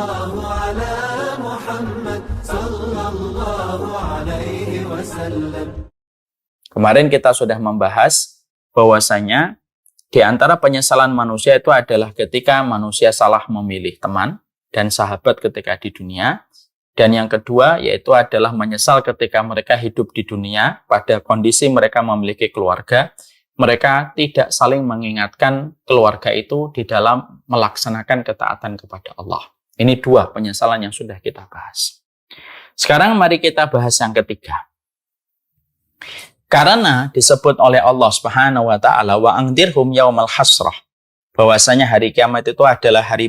الله على محمد صلى الله عليه وسلم. Kemarin kita sudah membahas bahwasanya di antara penyesalan manusia itu adalah ketika manusia salah memilih teman dan sahabat ketika di dunia. Dan yang kedua yaitu adalah menyesal ketika mereka hidup di dunia pada kondisi mereka memiliki keluarga. Mereka tidak saling mengingatkan keluarga itu di dalam melaksanakan ketaatan kepada Allah. Ini dua penyesalan yang sudah kita bahas. Sekarang mari kita bahas yang ketiga. Karena disebut oleh Allah Subhanahu wa taala wa angdirhum yaumal hasrah, bahwasanya hari kiamat itu adalah hari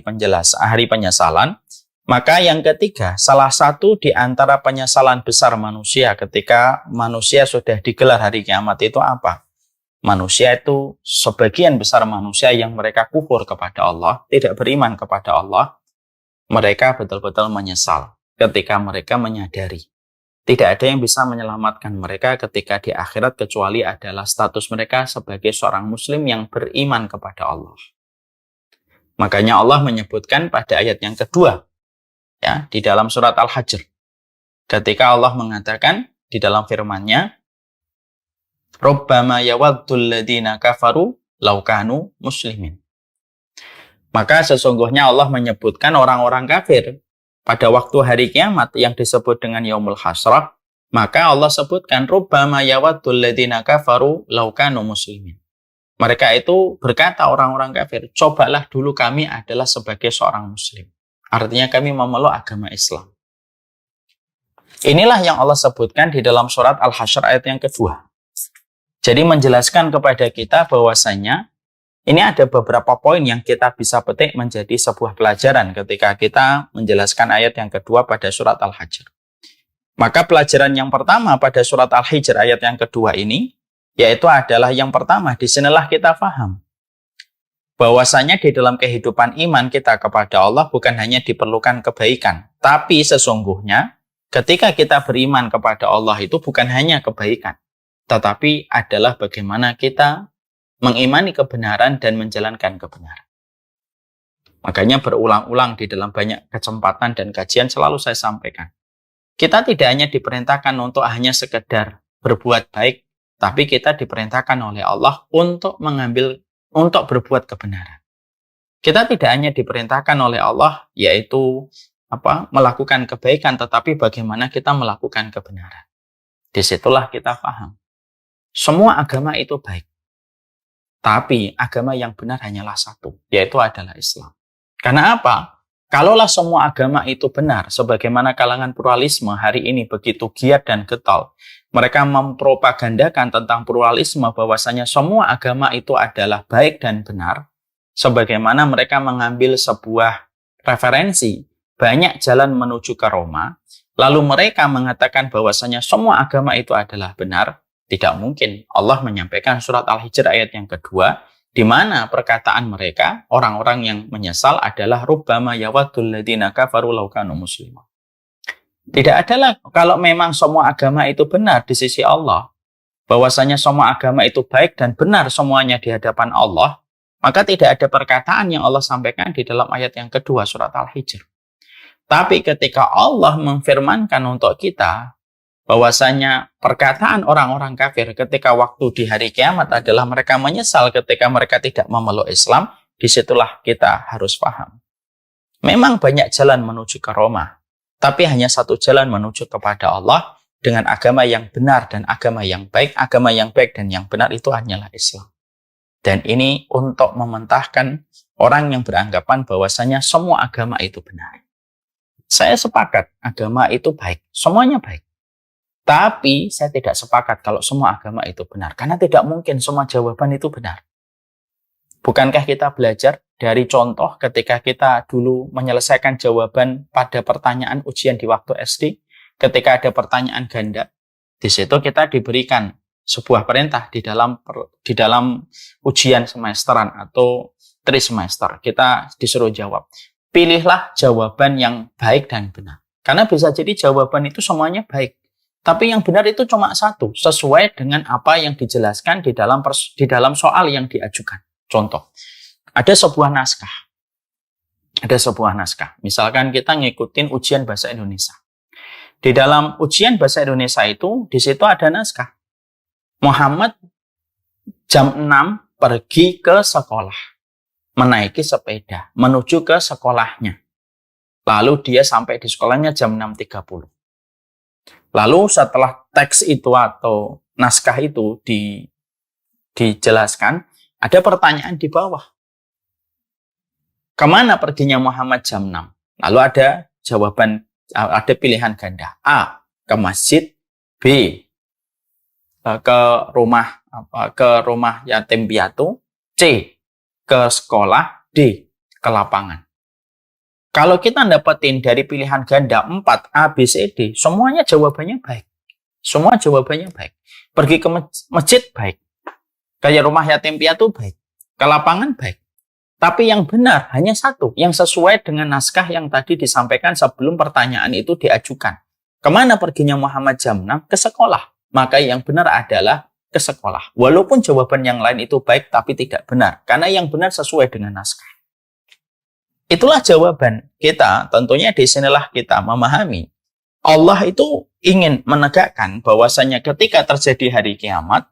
penyesalan. Maka yang ketiga, salah satu di antara penyesalan besar manusia ketika manusia sudah digelar hari kiamat itu apa? Manusia itu, sebagian besar manusia yang mereka kufur kepada Allah, tidak beriman kepada Allah, mereka betul-betul menyesal ketika mereka menyadari. Tidak ada yang bisa menyelamatkan mereka ketika di akhirat kecuali adalah status mereka sebagai seorang muslim yang beriman kepada Allah. Makanya Allah menyebutkan pada ayat yang kedua, ya, di dalam surat Al-Hajr. Ketika Allah mengatakan di dalam firman-Nya, "Rubbama yawaddul ladzina kafaru law kanu muslimin." Maka sesungguhnya Allah menyebutkan orang-orang kafir pada waktu hari kiamat yang disebut dengan yaumul hasrah, maka Allah sebutkan rubbama yawaddul ladzina kafaru law kanu muslimin. Mereka itu berkata orang-orang kafir, cobalah dulu kami adalah sebagai seorang muslim. Artinya kami memeluk agama Islam. Inilah yang Allah sebutkan di dalam surat Al-Hasyr ayat yang kedua. Jadi menjelaskan kepada kita bahwasanya ini ada beberapa poin yang kita bisa petik menjadi sebuah pelajaran ketika kita menjelaskan ayat yang kedua pada surat Al-Hajr. Maka pelajaran yang pertama pada surat Al-Hijr ayat yang kedua ini, yaitu adalah yang pertama, disinilah kita paham bahwasanya di dalam kehidupan iman kita kepada Allah bukan hanya diperlukan kebaikan, tapi sesungguhnya ketika kita beriman kepada Allah itu bukan hanya kebaikan, tetapi adalah bagaimana kita mengimani kebenaran dan menjalankan kebenaran. Makanya berulang-ulang di dalam banyak kesempatan dan kajian selalu saya sampaikan, kita tidak hanya diperintahkan untuk hanya sekedar berbuat baik, tapi kita diperintahkan oleh Allah untuk berbuat kebenaran. Kita tidak hanya diperintahkan oleh Allah yaitu melakukan kebaikan, tetapi bagaimana kita melakukan kebenaran. Disitulah kita paham. Semua agama itu baik. Tapi agama yang benar hanyalah satu, yaitu adalah Islam. Karena apa? Kalaulah semua agama itu benar, sebagaimana kalangan pluralisme hari ini begitu giat dan getol, mereka mempropagandakan tentang pluralisme bahwasanya semua agama itu adalah baik dan benar, sebagaimana mereka mengambil sebuah referensi, banyak jalan menuju ke Roma, lalu mereka mengatakan bahwasanya semua agama itu adalah benar. Tidak mungkin. Allah menyampaikan surat Al-Hijr ayat yang kedua, di mana perkataan mereka, orang-orang yang menyesal adalah rubbama yawaddul ladzina kafaru law kanu muslimin. Tidak adalah kalau memang semua agama itu benar di sisi Allah, bahwasanya semua agama itu baik dan benar semuanya di hadapan Allah, maka tidak ada perkataan yang Allah sampaikan di dalam ayat yang kedua surat Al-Hijr. Tapi ketika Allah memfirmankan untuk kita bahwasanya perkataan orang-orang kafir ketika waktu di hari kiamat adalah mereka menyesal ketika mereka tidak memeluk Islam, disitulah kita harus paham. Memang banyak jalan menuju ke Roma, tapi hanya satu jalan menuju kepada Allah dengan agama yang benar dan agama yang baik. Agama yang baik dan yang benar itu hanyalah Islam. Dan ini untuk mementahkan orang yang beranggapan bahwasanya semua agama itu benar. Saya sepakat agama itu baik, semuanya baik. Tapi saya tidak sepakat kalau semua agama itu benar. Karena tidak mungkin semua jawaban itu benar. Bukankah kita belajar dari contoh ketika kita dulu menyelesaikan jawaban pada pertanyaan ujian di waktu SD? Ketika ada pertanyaan ganda, di situ kita diberikan sebuah perintah di dalam ujian semesteran atau trimester. Kita disuruh jawab. Pilihlah jawaban yang baik dan benar. Karena bisa jadi jawaban itu semuanya baik. Tapi yang benar itu cuma satu, sesuai dengan apa yang dijelaskan di dalam soal yang diajukan. Contoh, ada sebuah naskah. ada sebuah naskah. Misalkan kita ngikutin ujian bahasa Indonesia. Di dalam ujian bahasa Indonesia itu, di situ ada naskah. Muhammad jam 6 pergi ke sekolah, menaiki sepeda, menuju ke sekolahnya. Lalu dia sampai di sekolahnya jam 6.30. Lalu setelah teks itu atau naskah itu dijelaskan, ada pertanyaan di bawah. Kemana perginya Muhammad jam 6? Lalu ada jawaban, ada pilihan ganda. A, ke masjid. B, ke rumah yatim piatu. C, ke sekolah. D, ke lapangan. Kalau kita dapetin dari pilihan ganda 4 A, B, C, D, semuanya jawabannya baik. Semua jawabannya baik. Pergi ke masjid baik. Kayak rumah yatim piatu baik. Ke lapangan baik. Tapi yang benar hanya satu, yang sesuai dengan naskah yang tadi disampaikan sebelum pertanyaan itu diajukan. Kemana perginya Muhammad jam 6? Ke sekolah. Maka yang benar adalah ke sekolah. Walaupun jawaban yang lain itu baik tapi tidak benar. Karena yang benar sesuai dengan naskah. Itulah jawaban kita. Tentunya di sinilah kita memahami. Allah itu ingin menegakkan bahwasanya ketika terjadi hari kiamat,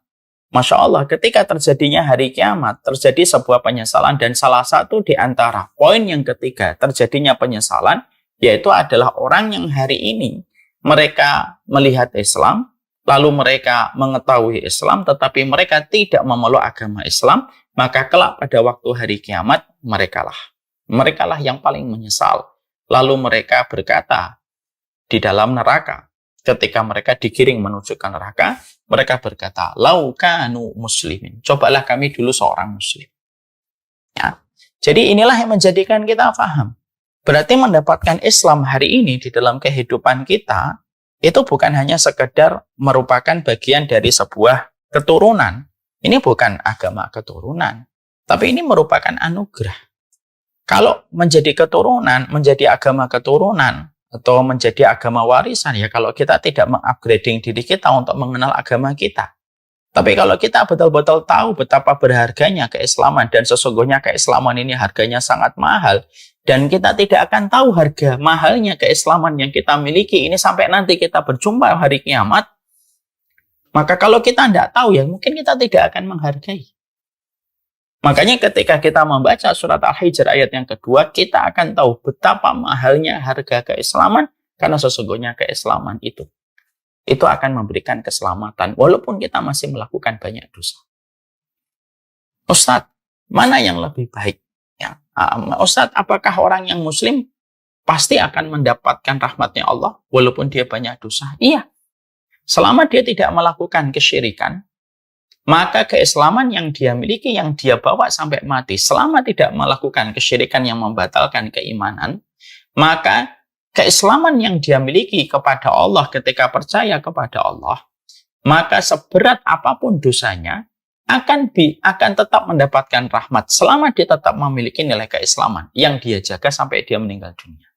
Masya Allah, ketika terjadinya hari kiamat, terjadi sebuah penyesalan, dan salah satu di antara poin yang ketiga terjadinya penyesalan, yaitu adalah orang yang hari ini mereka melihat Islam, lalu mereka mengetahui Islam, tetapi mereka tidak memeluk agama Islam, maka kelak pada waktu hari kiamat, merekalah yang paling menyesal. Lalu mereka berkata di dalam neraka, ketika mereka digiring menuju ke neraka, mereka berkata, "Lau kanu muslimin." Cobalah kami dulu seorang muslim. Ya. Jadi inilah yang menjadikan kita paham. Berarti mendapatkan Islam hari ini di dalam kehidupan kita, itu bukan hanya sekedar merupakan bagian dari sebuah keturunan. Ini bukan agama keturunan, tapi ini merupakan anugerah. Kalau menjadi keturunan, menjadi agama keturunan, atau menjadi agama warisan, ya kalau kita tidak mengupgrading diri kita untuk mengenal agama kita. Tapi kalau kita betul-betul tahu betapa berharganya keislaman, dan sesungguhnya keislaman ini harganya sangat mahal, dan kita tidak akan tahu harga mahalnya keislaman yang kita miliki ini sampai nanti kita berjumpa hari kiamat, maka kalau kita tidak tahu, ya mungkin kita tidak akan menghargai. Makanya ketika kita membaca surat Al-Hijr ayat yang kedua, kita akan tahu betapa mahalnya harga keislaman, karena sesungguhnya keislaman itu akan memberikan keselamatan, walaupun kita masih melakukan banyak dosa. Ustadz, mana yang lebih baik? Ya, Ustadz, apakah orang yang muslim pasti akan mendapatkan rahmatnya Allah, walaupun dia banyak dosa? Iya. Selama dia tidak melakukan kesyirikan, maka keislaman yang dia miliki, yang dia bawa sampai mati, selama tidak melakukan kesyirikan yang membatalkan keimanan, maka keislaman yang dia miliki kepada Allah ketika percaya kepada Allah, maka seberat apapun dosanya, akan tetap mendapatkan rahmat selama dia tetap memiliki nilai keislaman yang dia jaga sampai dia meninggal dunia.